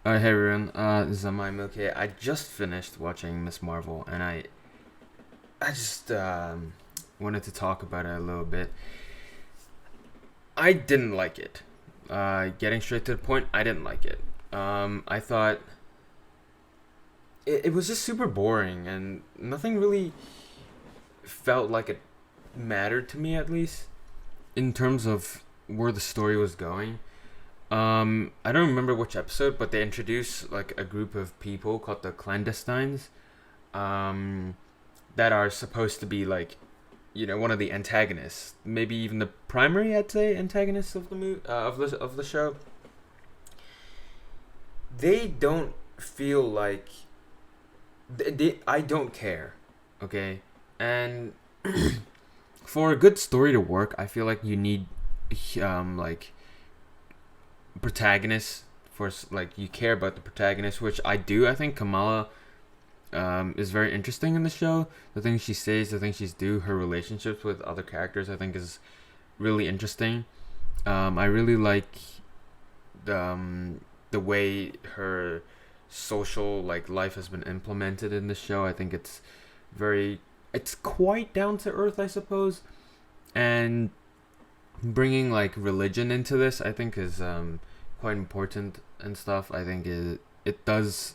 Hey everyone, this is Amai Milky. I just finished watching Miss Marvel, and I just wanted to talk about it a little bit. I didn't like it. Getting straight to the point, I didn't like it. I thought it was just super boring, and nothing really felt like it mattered to me, at least in terms of where the story was going. I don't remember which episode, but they introduced like a group of people called the clandestines, um, that are supposed to be like, one of the antagonists, maybe even the primary, I'd say, antagonists of the of the show. They don't feel like I don't care, okay, and for a good story to work, I feel like you need like protagonists for like you care about the protagonist, which I do. I think Kamala is very interesting in the show. The things she says, the things she's do, her relationships with other characters, I think is really interesting. I really like the way her social like life has been implemented in the show. I think very, it's quite down to earth, I suppose, and bringing like religion into this, I think is quite important and stuff. I think it does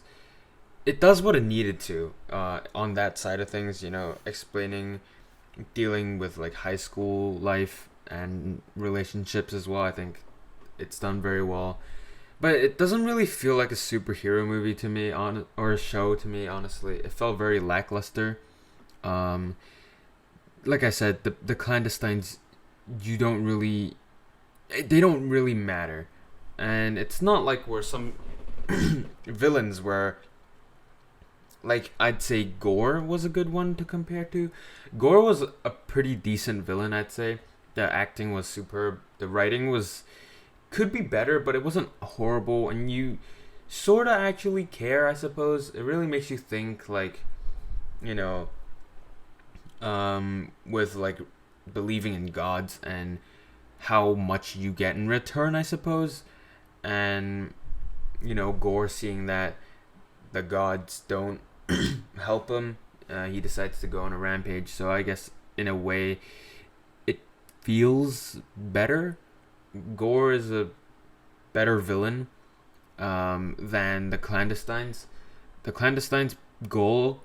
what it needed to on that side of things. Explaining, dealing with like high school life and relationships as well. I think it's done very well, but it doesn't really feel like a superhero movie to me, or a show to me. Honestly, it felt very lackluster. Um, like I said, the clandestines, you don't really, they don't really matter, and it's not like where some villains were, like, I'd say Gore was a good one to compare to. Gore was a pretty decent villain, I'd say. The acting was superb. The writing was could be better, but it wasn't horrible, and you sorta actually care, I suppose. It really makes you think, like, you know, with like believing in gods and how much you get in return, I suppose. And Gore seeing that the gods don't help him, he decides to go on a rampage. So I guess in a way, it feels better. Gore is a better villain than the clandestines. The clandestines' goal,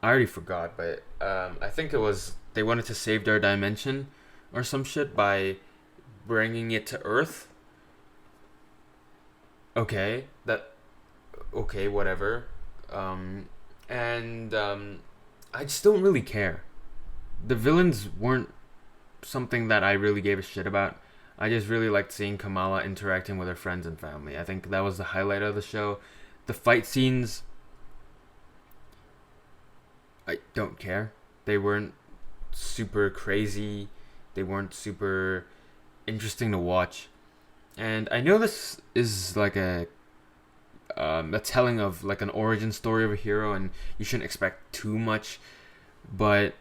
I already forgot, but I think it was they wanted to save their dimension or some shit by bringing it to Earth. Okay, whatever. And I just don't really care. The villains weren't something that I really gave a shit about. I just really liked seeing Kamala interacting with her friends and family. I think that was the highlight of the show. The fight scenes, I don't care. They weren't super crazy. They weren't super interesting to watch. And I know this is like a telling of like an origin story of a hero, and you shouldn't expect too much, but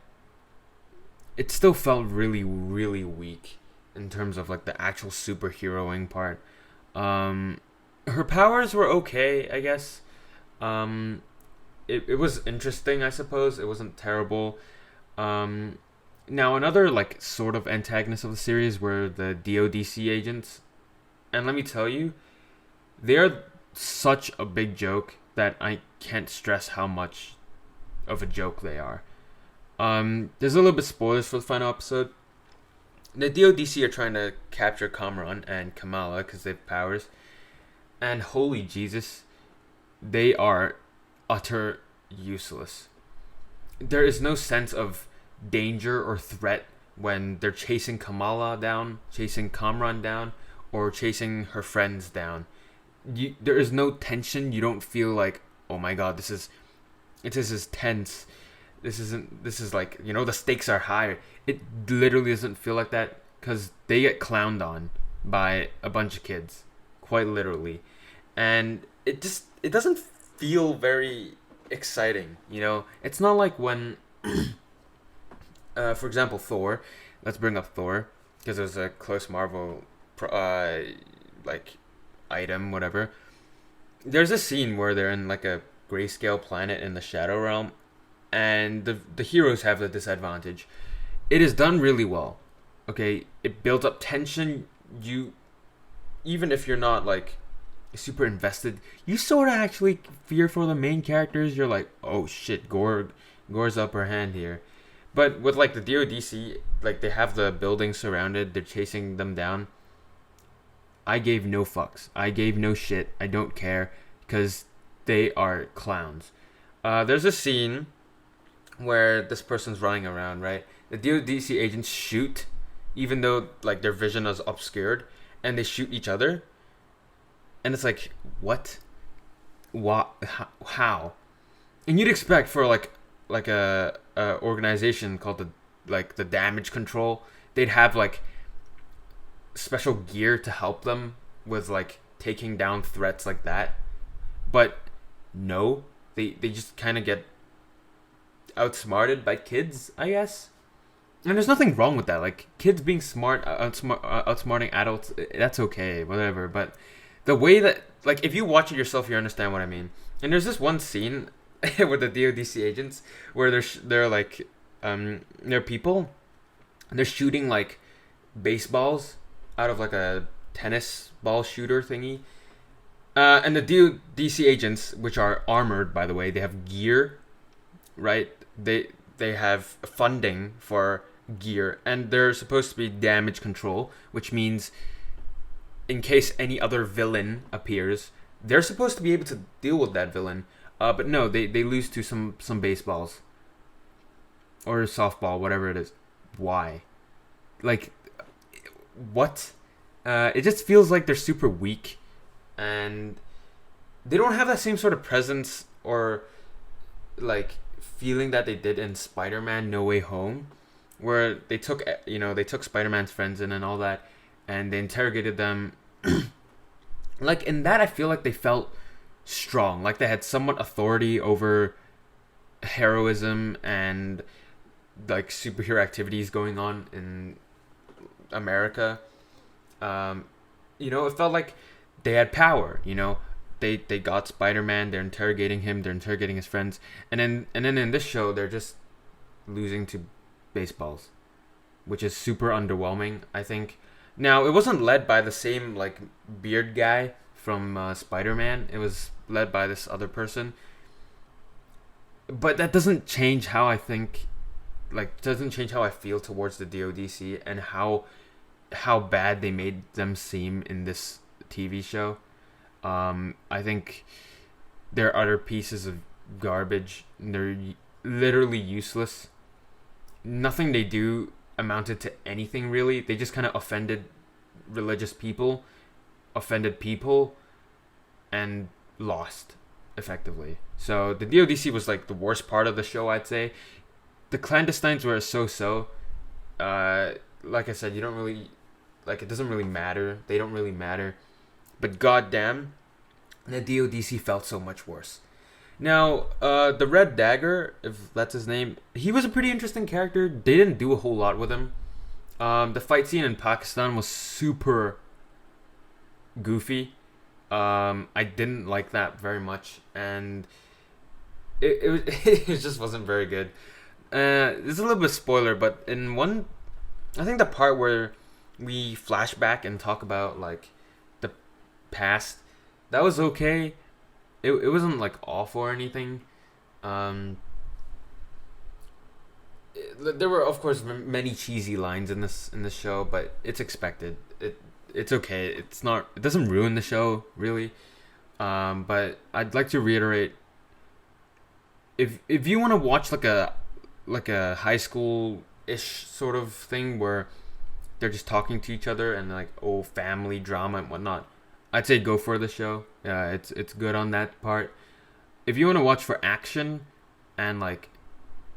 it still felt really, really weak in terms of like the actual superheroing part. Her powers were okay, I guess. Um, it was interesting, I suppose. It wasn't terrible. Um, Now another like sort of antagonist of the series were the DODC agents, and let me tell you, they're such a big joke that I can't stress how much of a joke they are. There's a little bit spoilers for the final episode. The DODC are trying to capture Kamran and Kamala because they have powers, and holy Jesus, they are utter useless. There is no sense of danger or threat when they're chasing Kamala down, chasing Kamran down, or chasing her friends down. There is no tension. You don't feel like, oh my god, this is tense. This is like, the stakes are higher. It literally doesn't feel like that because they get clowned on by a bunch of kids, quite literally, and it doesn't feel very exciting. It's not like when, for example, Thor. Let's bring up Thor because it was a close Marvel, like item, whatever. there's a scene where they're in like a grayscale planet in the Shadow Realm, and the heroes have the disadvantage. It is done really well. Okay, it builds up tension. You, even if you're not like super invested, you sort of actually fear for the main characters. You're like, oh shit, Gore's upper hand here. But with like the DODC, like they have the building surrounded, they're chasing them down. I gave no fucks. I gave no shit. I don't care because they are clowns. There's a scene where this person's running around, right? The DODC agents shoot, even though like their vision is obscured, and they shoot each other. And it's like, what? What? How? And you'd expect for like a organization called the damage control, they'd have like special gear to help them with like taking down threats like that. But no, they just kind of get outsmarted by kids, I guess. And there's nothing wrong with that. Like kids being smart, outsmarting adults, that's okay, whatever. But the way that, like, if you watch it yourself, you understand what I mean. And there's this one scene with the DODC agents where they're like they're people, and they're shooting like baseballs out of like a tennis ball shooter thingy. And the DODC agents, which are armored, by the way, they have gear, right? They have funding for gear, and they're supposed to be damage control, which means in case any other villain appears, they're supposed to be able to deal with that villain. But no, they lose to some baseballs or softball, whatever it is. Why? Like, what? It just feels like they're super weak, and they don't have that same sort of presence or like feeling that they did in Spider-Man No Way Home, where they took Spider-Man's friends in and all that, and they interrogated them. Like in that, I feel like they felt strong, like they had somewhat authority over heroism and like superhero activities going on in America. It felt like they had power. They got Spider-Man. They're interrogating him. They're interrogating his friends, and then in this show, they're just losing to baseballs, which is super underwhelming, I think. Now, it wasn't led by the same like beard guy from Spider-Man. It was led by this other person, but that doesn't change how I think. Like, doesn't change how I feel towards the DODC and how bad they made them seem in this TV show. I think they're utter pieces of garbage. They're literally useless. Nothing they do amounted to anything really. They just kind of offended religious people, and lost effectively. So the DODC was like the worst part of the show, I'd say. The clandestines were so. Like I said, you don't really like. It doesn't really matter. They don't really matter. But goddamn, the DODC felt so much worse. Now, the Red Dagger, if that's his name, he was a pretty interesting character. They didn't do a whole lot with him. The fight scene in Pakistan was super goofy. I didn't like that very much, and it just wasn't very good. This is a little bit of spoiler, but in one, I think the part where we flash back and talk about like the past, that was okay. It wasn't like awful or anything. There were of course many cheesy lines in this show, but it's expected. It's okay. It doesn't ruin the show really. But I'd like to reiterate, if you want to watch like a high school ish sort of thing where they're just talking to each other and like family drama and whatnot, I'd say go for the show. It's good on that part. If you want to watch for action and like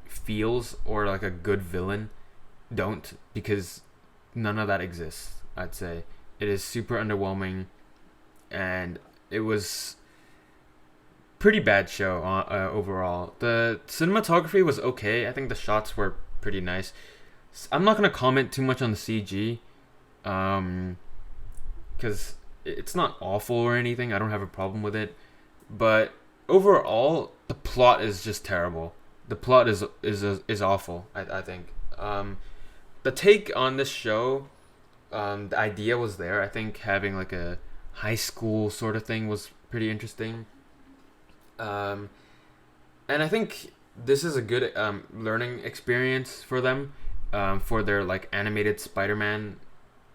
feels or like a good villain, don't, because none of that exists. I'd say it is super underwhelming, and it was pretty bad show overall. The cinematography was okay. I think the shots were pretty nice. I'm not gonna comment too much on the CG, because it's not awful or anything. I don't have a problem with it. But overall, the plot is just terrible. The plot is awful. I think. The take on this show, the idea was there. I think having like a high school sort of thing was pretty interesting. Um, and I think this is a good learning experience for them, for their like animated Spider-Man.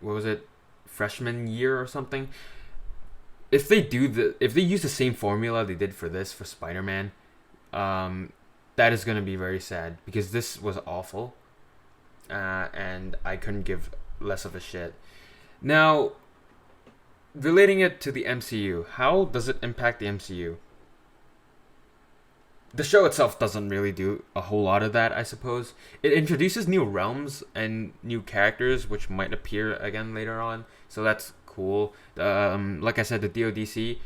What was it, freshman year or something? If they use the same formula they did for this for Spider-Man, that is gonna be very sad because this was awful, and I couldn't give less of a shit. Now, relating it to the MCU, how does it impact the MCU? The show itself doesn't really do a whole lot of that, I suppose. It introduces new realms and new characters which might appear again later on, so that's cool. Like I said, the DODC,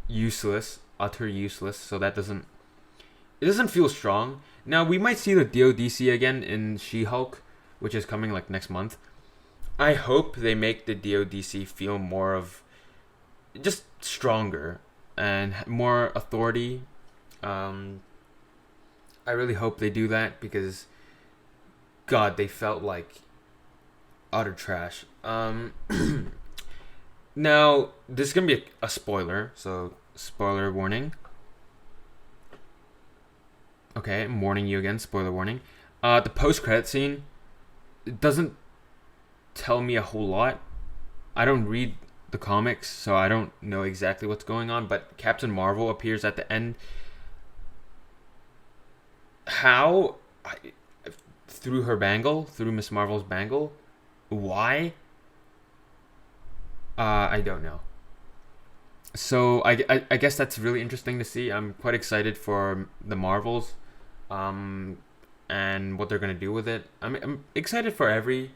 useless, utter useless. So it doesn't feel strong. Now we might see the DODC again in She-Hulk, which is coming like next month. I hope they make the DODC feel more of just stronger and more authority. I really hope they do that because, God, they felt like utter trash. Now, this is going to be a spoiler, so spoiler warning. Okay, I'm warning you again, spoiler warning. The post-credit scene, it doesn't tell me a whole lot. I don't read the comics, so I don't know exactly what's going on, but Captain Marvel appears at the end. How? Through her bangle? Through Miss Marvel's bangle? Why? I don't know. So I guess that's really interesting to see. I'm quite excited for the Marvels, and what they're gonna do with it. I'm excited for every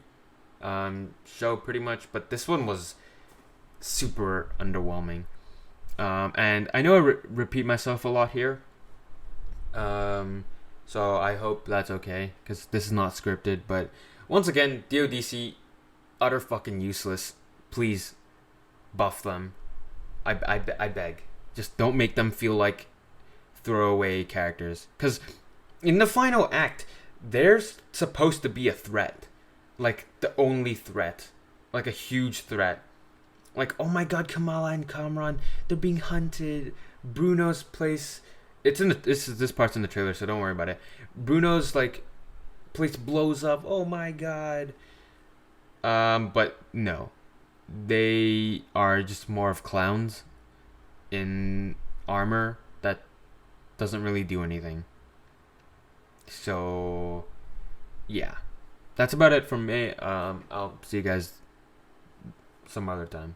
show pretty much, but this one was super underwhelming. And I know I repeat myself a lot here. So I hope that's okay because this is not scripted. But once again, DODC, utter fucking useless. Please buff them. I beg. Just don't make them feel like throwaway characters. Because in the final act, there's supposed to be a threat. Like, the only threat. Like, a huge threat. Like, oh my god, Kamala and Kamran, they're being hunted. Bruno's place... This part's in the trailer, so don't worry about it. Bruno's, like, place blows up. Oh my god. But no. They are just more of clowns in armor that doesn't really do anything. So, yeah. That's about it from me. I'll see you guys some other time.